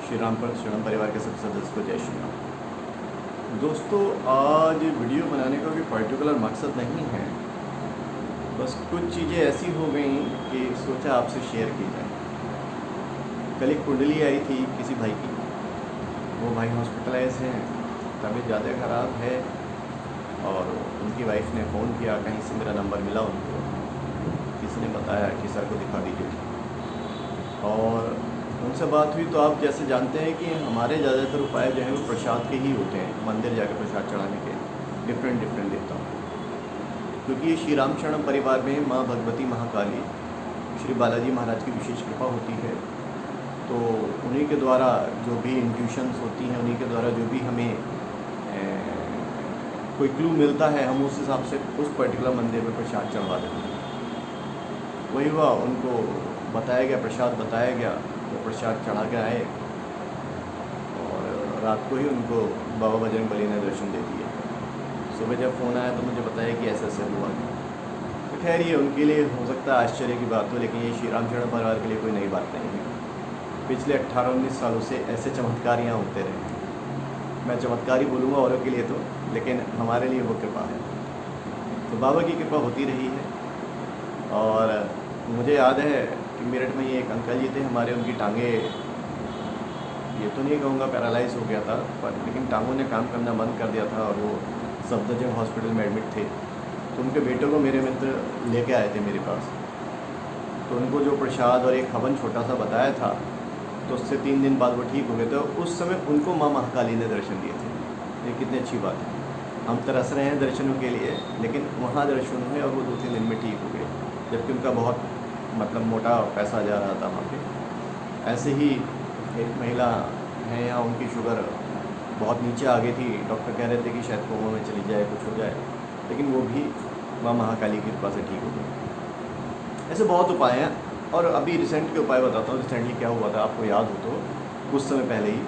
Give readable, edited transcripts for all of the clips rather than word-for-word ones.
श्री राम परिवार के सब सदस्य को जय श्री राम। दोस्तों, आज वीडियो बनाने का कोई पर्टिकुलर मकसद नहीं है, बस कुछ चीज़ें ऐसी हो गई कि सोचा आपसे शेयर की जाए। कल एक कुंडली आई थी किसी भाई की, वो भाई हॉस्पिटलाइज हैं, तबीयत ज़्यादा ख़राब है और उनकी वाइफ ने फ़ोन किया, कहीं से मेरा नंबर मिला उनको, किसी ने बताया कि सर को दिखा दीजिए और उनसे बात हुई। तो आप जैसे जानते हैं कि हमारे ज़्यादातर उपाय जो हैं वो प्रसाद के ही होते हैं, मंदिर जाकर प्रसाद चढ़ाने के डिफरेंट देता हूँ, क्योंकि ये श्री राम शरण परिवार में माँ भगवती महाकाली श्री बालाजी महाराज की विशेष कृपा होती है। तो उन्हीं के द्वारा जो भी इंट्यूशंस होती हैं, उन्हीं के द्वारा जो भी हमें कोई क्लू मिलता है, हम उस हिसाब से उस पर्टिकुलर मंदिर में प्रसाद चढ़वा देते हैं। वही हुआ, उनको बताया गया, प्रसाद बताया गया, वो प्रसाद चढ़ा के आए और रात को ही उनको बाबा बजरंग बली ने दर्शन दे दिए। सुबह जब फ़ोन आया तो मुझे बताया कि ऐसा ऐसा हुआ। तो खैर, ये उनके लिए हो सकता है आश्चर्य की बात हो, लेकिन ये श्री राम शरण परिवार के लिए कोई नई बात नहीं है। पिछले 18-19 सालों से ऐसे चमत्कार यहाँ होते रहे। मैं चमत्कार ही बोलूँगा औरों के लिए तो, लेकिन हमारे लिए वो कृपा है। तो बाबा की कृपा होती रही है। और मुझे याद है कि मेरठ में ये एक अंकल जी थे हमारे, उनकी टांगे, ये तो नहीं कहूँगा पैरालाइज हो गया था, पर लेकिन टांगों ने काम करना बंद कर दिया था और वो सफदरजंग हॉस्पिटल में एडमिट थे। तो उनके बेटे को मेरे मित्र लेके आए थे मेरे पास। तो उनको जो प्रसाद और एक हवन छोटा सा बताया था, तो उससे 3 दिन बाद वो ठीक हो गए थे। उस समय उनको माँ महाकाली ने दर्शन दिए थे। ये कितनी अच्छी बात है। हम तरस रहे हैं दर्शनों के लिए, लेकिन वहाँ दर्शन हुए और वो 2-3 दिन में ठीक हो गए, जबकि उनका बहुत मोटा पैसा जा रहा था वहाँ पे। ऐसे ही एक महिला है यहाँ, उनकी शुगर बहुत नीचे आ गई थी। डॉक्टर कह रहे थे कि शायद कोमा में चली जाए, कुछ हो जाए, लेकिन वो भी माँ महाकाली की कृपा से ठीक हो गई। ऐसे बहुत उपाय हैं। और अभी रिसेंट के उपाय बताता हूँ। रिसेंटली क्या हुआ था, आपको याद हो तो कुछ समय पहले ही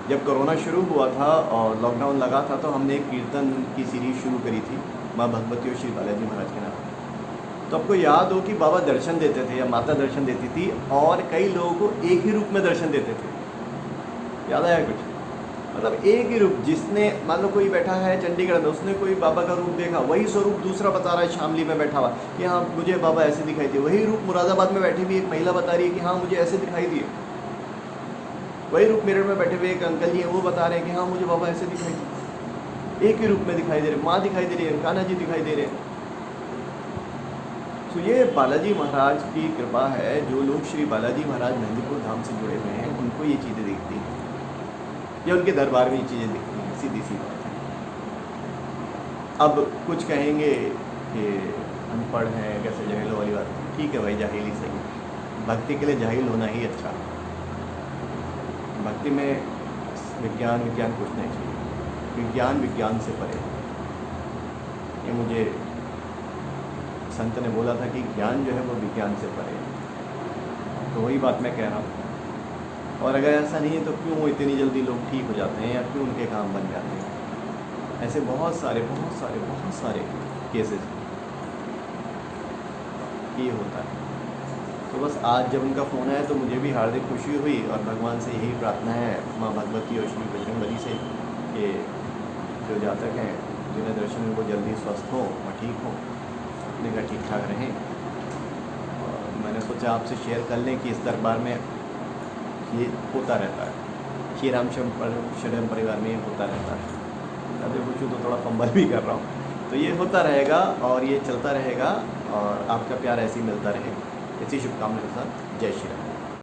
जब कोरोना शुरू हुआ था और लॉकडाउन लगा था, तो हमने एक कीर्तन की सीरीज़ शुरू करी थी, माँ भगवती और श्री बालाजी महाराज के नाम। तो आपको याद हो कि बाबा दर्शन देते थे या माता दर्शन देती थी, और कई लोगों को एक ही रूप में दर्शन देते थे। याद आया कुछ? मतलब एक ही रूप, जिसने मान लो कोई बैठा है चंडीगढ़ में, उसने कोई बाबा का रूप देखा, वही स्वरूप दूसरा बता रहा है शामली में बैठा हुआ कि हाँ मुझे बाबा ऐसे दिखाई दिए। वही रूप मुरादाबाद में बैठी हुई एक महिला बता रही है कि हाँ मुझे ऐसे दिखाई दिए। वही रूप मेरठ में बैठे हुए एक अंकल जी हैं, वो बता रहे हैं कि हाँ मुझे बाबा ऐसे दिखाई दिए। एक ही रूप में दिखाई दे रहे, माँ दिखाई दे रही है, कान्हा जी दिखाई दे रहे हैं। तो ये बालाजी महाराज की कृपा है। जो लोग श्री बालाजी महाराज मेहंदीपुर धाम से जुड़े हुए हैं, उनको ये चीज़ें दिखती हैं, या उनके दरबार में ये चीज़ें दिखती हैं, सीधी सी बात है। अब कुछ कहेंगे कि अनपढ़ हैं, कैसे जाहिलों वाली बात। ठीक है भाई, जाहिल ही सही। भक्ति के लिए जाहिल होना ही अच्छा। भक्ति में विज्ञान कुछ नहीं चाहिए। विज्ञान से परे। ये मुझे संत ने बोला था कि ज्ञान जो है वो विज्ञान से परे है। तो वही बात मैं कह रहा हूँ। और अगर ऐसा नहीं है तो क्यों वो इतनी जल्दी लोग ठीक हो जाते हैं, या क्यों उनके काम बन जाते हैं? ऐसे बहुत सारे केसेस ये होता है। तो बस आज जब उनका फ़ोन आया तो मुझे भी हार्दिक खुशी हुई, और भगवान से यही प्रार्थना है, माँ भगवती और श्री बजरंग बली से, कि जो जातक हैं जिन्हें दर्शन में वो जल्दी स्वस्थ हों और ठीक हों, अपने घर ठीक ठाक रहें। और मैंने सोचा आपसे शेयर कर लें कि इस दरबार में ये होता रहता है। श्री राम शरण परिवार में ये होता रहता है। अभी पूछूँ तो थोड़ा फंबल भी कर रहा हूँ। तो ये होता रहेगा और ये चलता रहेगा, और आपका प्यार ऐसे ही मिलता रहे। इसी शुभकामना के साथ जय श्री राम।